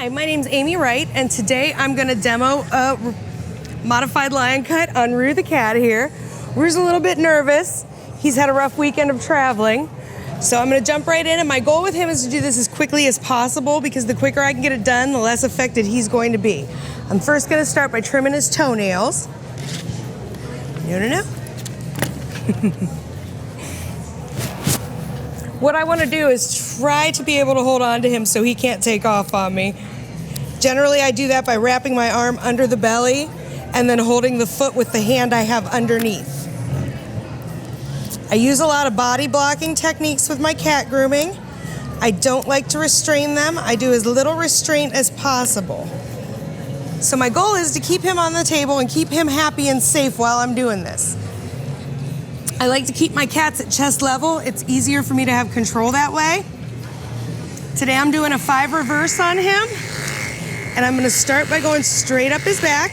Hi, my name's Amy Wright, and today I'm going to demo a modified lion cut on Rue the cat here. Rue's a little bit nervous. He's had a rough weekend of traveling. So I'm going to jump right in, and my goal with him is to do this as quickly as possible because the quicker I can get it done, the less affected he's going to be. I'm first going to start by trimming his toenails. No. What I want to do is try to be able to hold on to him so he can't take off on me. Generally, I do that by wrapping my arm under the belly and then holding the foot with the hand I have underneath. I use a lot of body blocking techniques with my cat grooming. I don't like to restrain them. I do as little restraint as possible. So my goal is to keep him on the table and keep him happy and safe while I'm doing this. I like to keep my cats at chest level. It's easier for me to have control that way. Today I'm doing a 5 reverse on him, and I'm going to start by going straight up his back,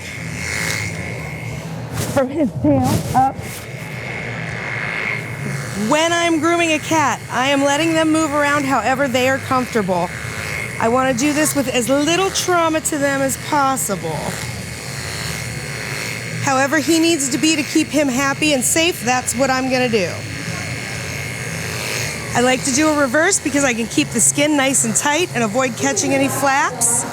from his tail up. When I'm grooming a cat, I am letting them move around however they are comfortable. I want to do this with as little trauma to them as possible. However he needs to be to keep him happy and safe, that's what I'm going to do. I like to do a reverse because I can keep the skin nice and tight and avoid catching any flaps.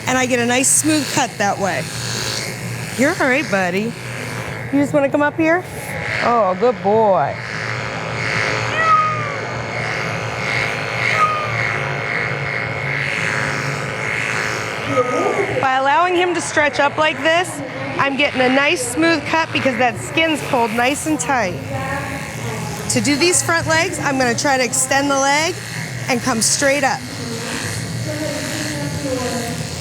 And I get a nice smooth cut that way. You're all right, buddy. You just want to come up here? Oh, good boy. By allowing him to stretch up like this, I'm getting a nice smooth cut because that skin's pulled nice and tight. To do these front legs, I'm going to try to extend the leg and come straight up.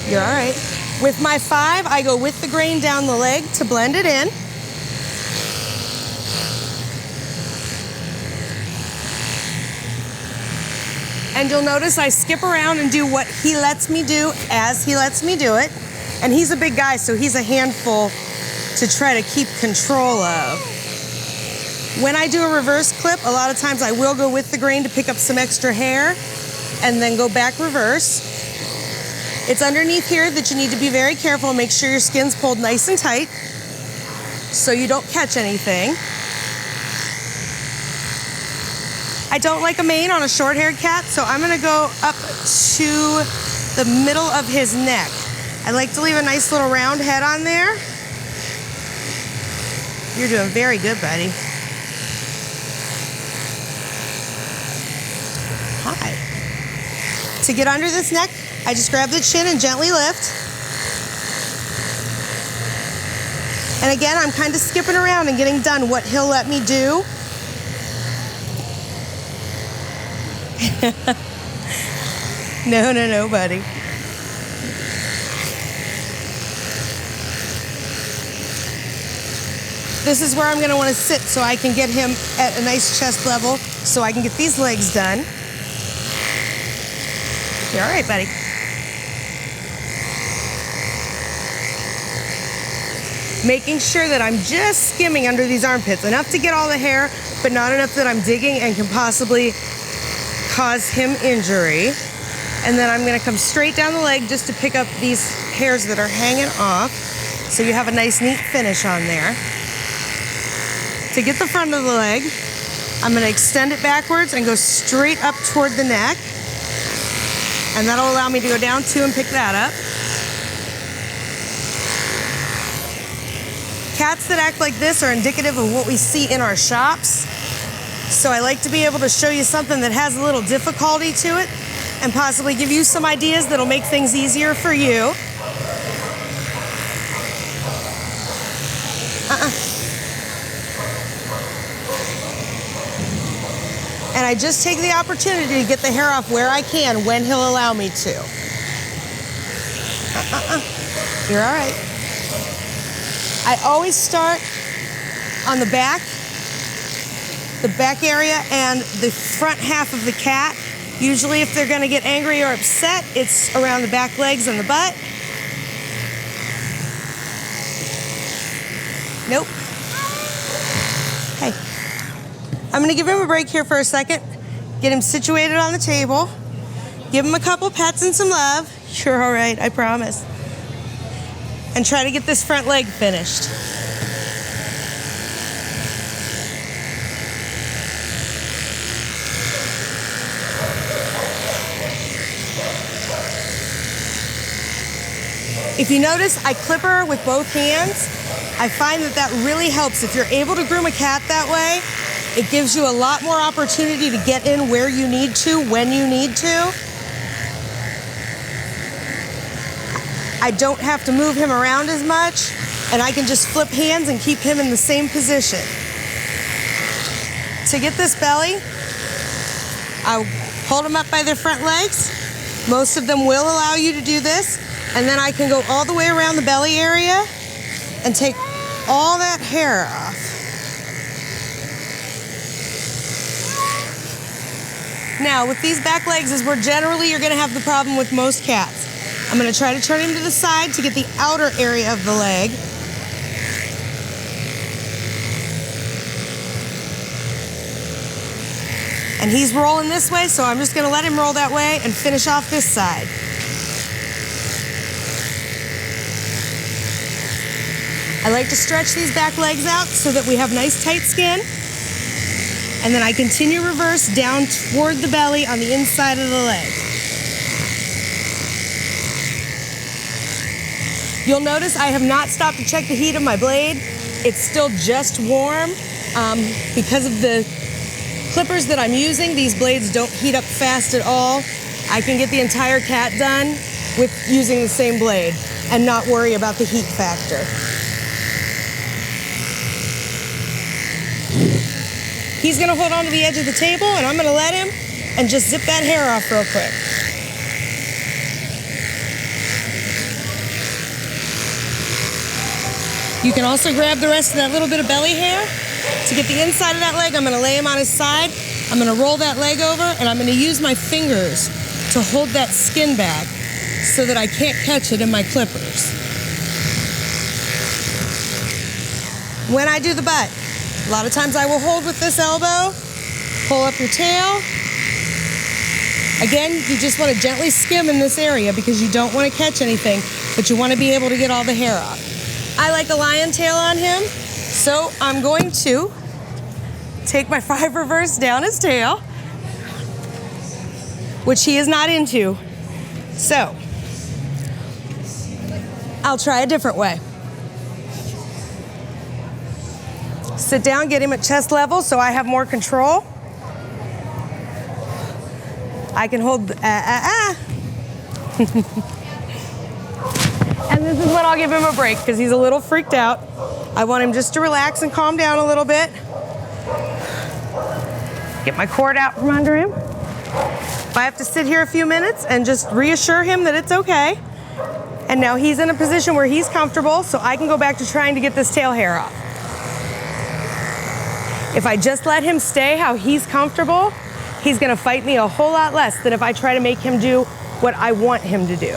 You're all right. With my 5, I go with the grain down the leg to blend it in. And you'll notice I skip around and do what he lets me do as he lets me do it. And he's a big guy, so he's a handful to try to keep control of. When I do a reverse clip, a lot of times I will go with the grain to pick up some extra hair and then go back reverse. It's underneath here that you need to be very careful and make sure your skin's pulled nice and tight so you don't catch anything. I don't like a mane on a short-haired cat, so I'm gonna go up to the middle of his neck. I like to leave a nice little round head on there. You're doing very good, buddy. Hi. To get under this neck, I just grab the chin and gently lift. And again, I'm kind of skipping around and getting done what he'll let me do. No, buddy. This is where I'm going to want to sit so I can get him at a nice chest level so I can get these legs done. You're all right, buddy. Making sure that I'm just skimming under these armpits, enough to get all the hair, but not enough that I'm digging and can possibly cause him injury. And then I'm going to come straight down the leg just to pick up these hairs that are hanging off so you have a nice neat finish on there. To get the front of the leg, I'm going to extend it backwards and go straight up toward the neck, and that'll allow me to go down 2 and pick that up. Cats that act like this are indicative of what we see in our shops. So I like to be able to show you something that has a little difficulty to it and possibly give you some ideas that'll make things easier for you. And I just take the opportunity to get the hair off where I can when he'll allow me to. You're all right. I always start on the back area and the front half of the cat. Usually if they're gonna get angry or upset, it's around the back legs and the butt. Nope. Hey. I'm gonna give him a break here for a second, get him situated on the table. Give him a couple pets and some love. You're all right, I promise. And try to get this front leg finished. If you notice, I clip her with both hands. I find that that really helps. If you're able to groom a cat that way, it gives you a lot more opportunity to get in where you need to, when you need to. I don't have to move him around as much, and I can just flip hands and keep him in the same position. To get this belly, I hold them up by their front legs. Most of them will allow you to do this. And then I can go all the way around the belly area and take all that hair off. Now, with these back legs is where generally you're gonna have the problem with most cats. I'm gonna try to turn him to the side to get the outer area of the leg. And he's rolling this way, so I'm just gonna let him roll that way and finish off this side. I like to stretch these back legs out so that we have nice tight skin. And then I continue reverse down toward the belly on the inside of the leg. You'll notice I have not stopped to check the heat of my blade. It's still just warm. Because of the clippers that I'm using, these blades don't heat up fast at all. I can get the entire cat done with using the same blade and not worry about the heat factor. He's gonna hold on to the edge of the table, and I'm gonna let him and just zip that hair off real quick. You can also grab the rest of that little bit of belly hair. To get the inside of that leg, I'm gonna lay him on his side. I'm gonna roll that leg over, and I'm gonna use my fingers to hold that skin back so that I can't catch it in my clippers. When I do the butt, a lot of times I will hold with this elbow, pull up your tail. Again, you just want to gently skim in this area because you don't want to catch anything, but you want to be able to get all the hair off. I like a lion tail on him, so I'm going to take my 5 reverse down his tail, which he is not into. So, I'll try a different way. Sit down, get him at chest level so I have more control. I can hold, And this is when I'll give him a break because he's a little freaked out. I want him just to relax and calm down a little bit. Get my cord out from under him. If I have to sit here a few minutes and just reassure him that it's okay. And now he's in a position where he's comfortable, so I can go back to trying to get this tail hair off. If I just let him stay how he's comfortable, he's gonna fight me a whole lot less than if I try to make him do what I want him to do.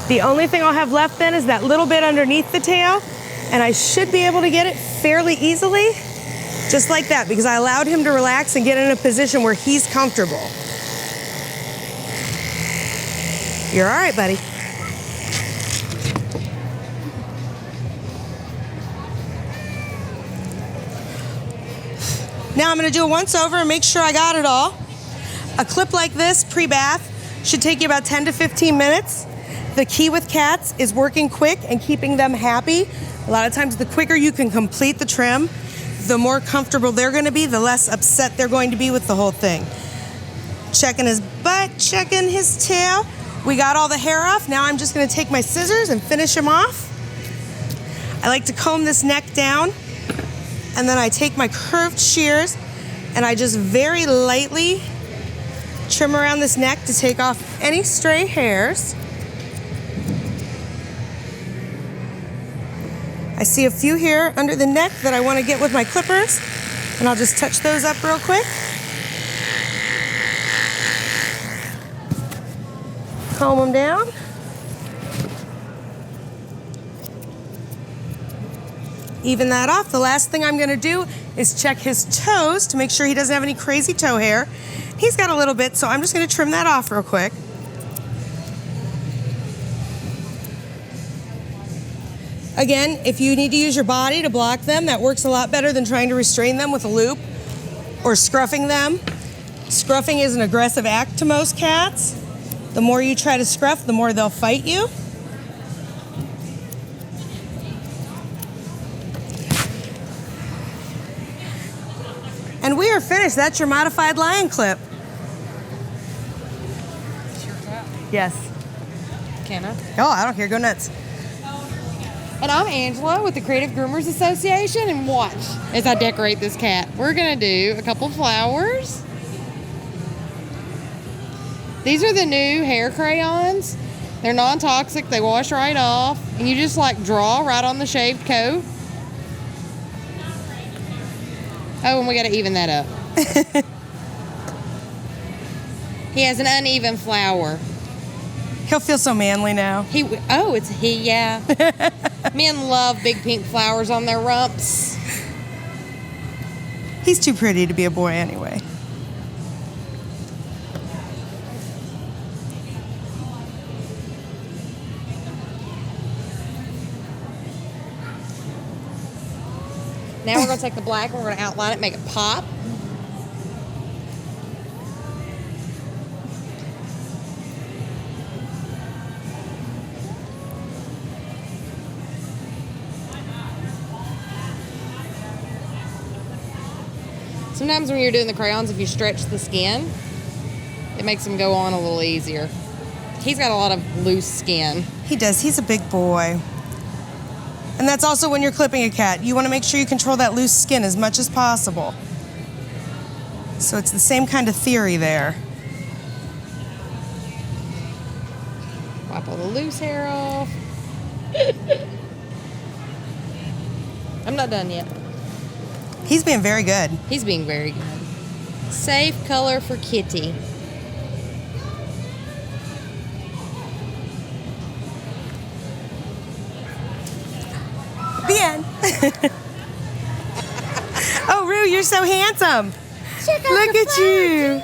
The only thing I'll have left then is that little bit underneath the tail, and I should be able to get it fairly easily, just like that, because I allowed him to relax and get in a position where he's comfortable. You're all right, buddy. Now I'm gonna do a once over and make sure I got it all. A clip like this, pre-bath, should take you about 10 to 15 minutes. The key with cats is working quick and keeping them happy. A lot of times the quicker you can complete the trim, the more comfortable they're gonna be, the less upset they're going to be with the whole thing. Checking his butt, checking his tail. We got all the hair off. Now I'm just gonna take my scissors and finish him off. I like to comb this neck down, and then I take my curved shears and I just very lightly trim around this neck to take off any stray hairs. I see a few here under the neck that I want to get with my clippers, and I'll just touch those up real quick. Comb them down. Even that off. The last thing I'm going to do is check his toes to make sure he doesn't have any crazy toe hair. He's got a little bit, so I'm just gonna trim that off real quick. Again, if you need to use your body to block them, that works a lot better than trying to restrain them with a loop or scruffing them. Scruffing is an aggressive act to most cats. The more you try to scruff, the more they'll fight you. And we are finished. That's your modified lion clip. It's your cat. Yes. Can I? Oh, I don't care. Go nuts. And I'm Angela with the Creative Groomers Association, and watch as I decorate this cat. We're gonna do a couple flowers. These are the new hair crayons. They're non-toxic, they wash right off, and you just like draw right on the shaved coat. Oh, and we gotta even that up. He has an uneven flower. He'll feel so manly now. It's he, yeah. Men love big pink flowers on their rumps. He's too pretty to be a boy anyway. Now we're gonna take the black and we're gonna outline it, make it pop. Sometimes when you're doing the crayons, if you stretch the skin, it makes them go on a little easier. He's got a lot of loose skin. He does. He's a big boy. And that's also when you're clipping a cat. You want to make sure you control that loose skin as much as possible. So it's the same kind of theory there. Wipe all the loose hair off. I'm not done yet. He's being very good. He's being very good. Safe color for Kitty. The end. Oh, Rue, you're so handsome. Look at you.